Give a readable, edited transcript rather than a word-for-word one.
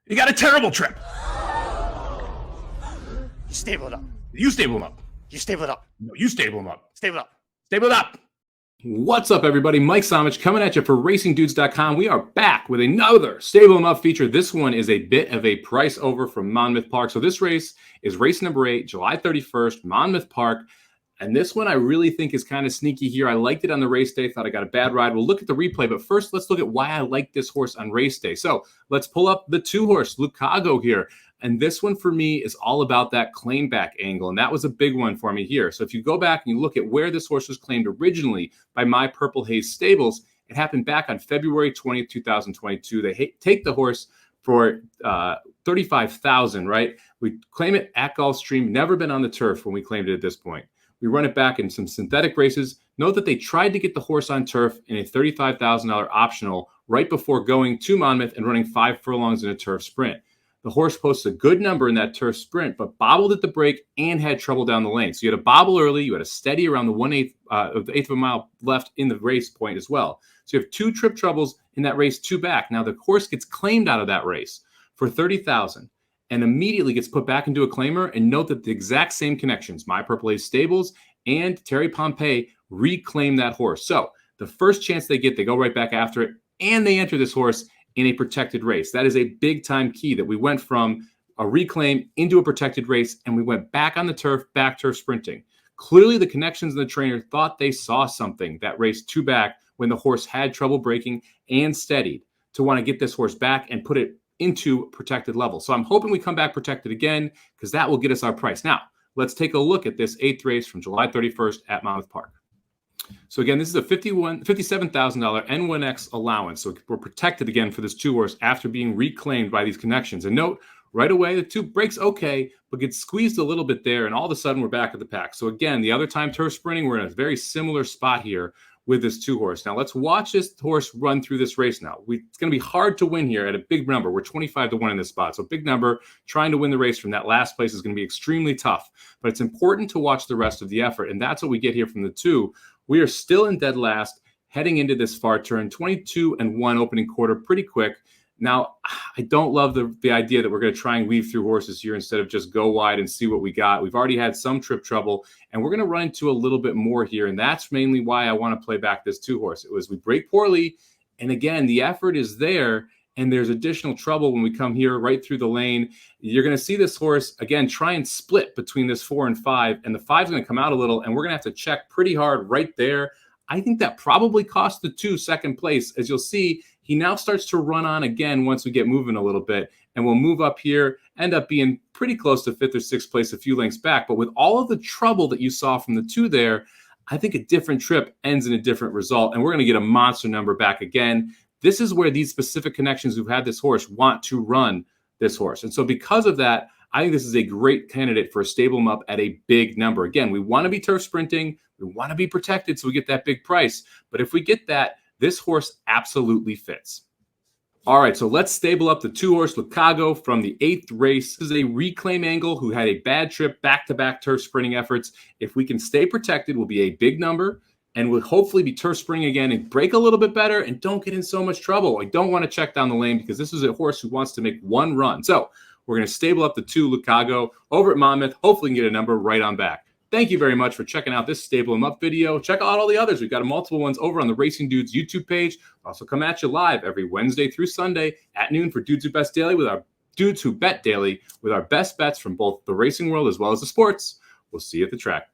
You got a terrible trip. You stable it up. You stable him up. You stable it up. No, you stable him up. Stable it up. Stable it up. What's up, everybody? Mike Somich coming at you for RacingDudes.com. We are back with another Stable 'em Up feature. This one is a bit of a price over from Monmouth Park. So this race is race number 8, July 31st, Monmouth Park. And this one I really think is kind of sneaky here. I liked it on the race day. Thought I got a bad ride. We'll look at the replay. But first, let's look at why I like this horse on race day. So let's pull up the 2-horse, Lucago here. And this one for me is all about that claim back angle. And that was a big one for me here. So if you go back and you look at where this horse was claimed originally by My Purple Haze Stables, it happened back on February 20th, 2022. They take the horse for $35,000, right? We claim it at Gulfstream, never been on the turf when we claimed it at this point. We run it back in some synthetic races. Note that they tried to get the horse on turf in a $35,000 optional right before going to Monmouth and running 5 furlongs in a turf sprint. The horse posted a good number in that turf sprint, but bobbled at the break and had trouble down the lane. So you had a bobble early, you had a steady around the 1/8 of the eighth of a mile left in the race point as well. So you have 2 trip troubles in that race, 2 back. Now the horse gets claimed out of that race for $30,000 and immediately gets put back into a claimer. And note that the exact same connections, My Purple Haze Stables and Terry Pompey, reclaim that horse. So the first chance they get, they go right back after it, and they enter this horse in a protected race. That is a big time key, that we went from a reclaim into a protected race and we went back on the turf, back turf sprinting. Clearly the connections and the trainer thought they saw something that race 2 back when the horse had trouble breaking and steadied to want to get this horse back and put it into protected level. So I'm hoping we come back protected again, because that will get us our price. Now, let's take a look at this 8th race from July 31st at Monmouth Park. So again, this is a $57,000 N1X allowance. So we're protected again for this 2-horse after being reclaimed by these connections. And note, right away, the 2 breaks okay, but gets squeezed a little bit there, and all of a sudden we're back at the pack. So again, the other time turf sprinting, we're in a very similar spot here with this 2-horse. Now let's watch this horse run through this race now. It's going to be hard to win here at a big number. We're 25-1 in this spot. So big number, trying to win the race from that last place is going to be extremely tough. But it's important to watch the rest of the effort, and that's what we get here from the 2. We are still in dead last, heading into this far turn, 22-1 opening quarter, pretty quick. Now, I don't love the idea that we're going to try and weave through horses here instead of just go wide and see what we got. We've already had some trip trouble, and we're going to run into a little bit more here, and that's mainly why I want to play back this 2-horse. It was we break poorly, and again, the effort is there, and there's additional trouble when we come here right through the lane. You're going to see this horse, again, try and split between this 4 and 5, and the 5 is going to come out a little, and we're going to have to check pretty hard right there. I think that probably cost the 2 second place. As you'll see, he now starts to run on again once we get moving a little bit, and we'll move up here, end up being pretty close to 5th or 6th place, a few lengths back. But with all of the trouble that you saw from the 2 there, I think a different trip ends in a different result, and we're going to get a monster number back again. This is where these specific connections who've had this horse want to run this horse. And so because of that, I think this is a great candidate for a stable 'em up at a big number. Again, we want to be turf sprinting. We want to be protected so we get that big price. But if we get that, this horse absolutely fits. All right, so let's stable up the 2-horse Lucago from the 8th race. This is a reclaim angle who had a bad trip, back-to-back turf sprinting efforts. If we can stay protected, we'll be a big number, and we'll hopefully be turf sprinting again and break a little bit better and don't get in so much trouble. I don't want to check down the lane because this is a horse who wants to make one run. So we're going to stable up the 2 Lucago over at Monmouth. Hopefully we can get a number right on back. Thank you very much for checking out this Stable 'em Up video. Check out all the others. We've got multiple ones over on the Racing Dudes YouTube page. We'll also come at you live every Wednesday through Sunday at noon for Dudes Who Bet Daily with our Dudes Who Bet Daily with our best bets from both the racing world as well as the sports. We'll see you at the track.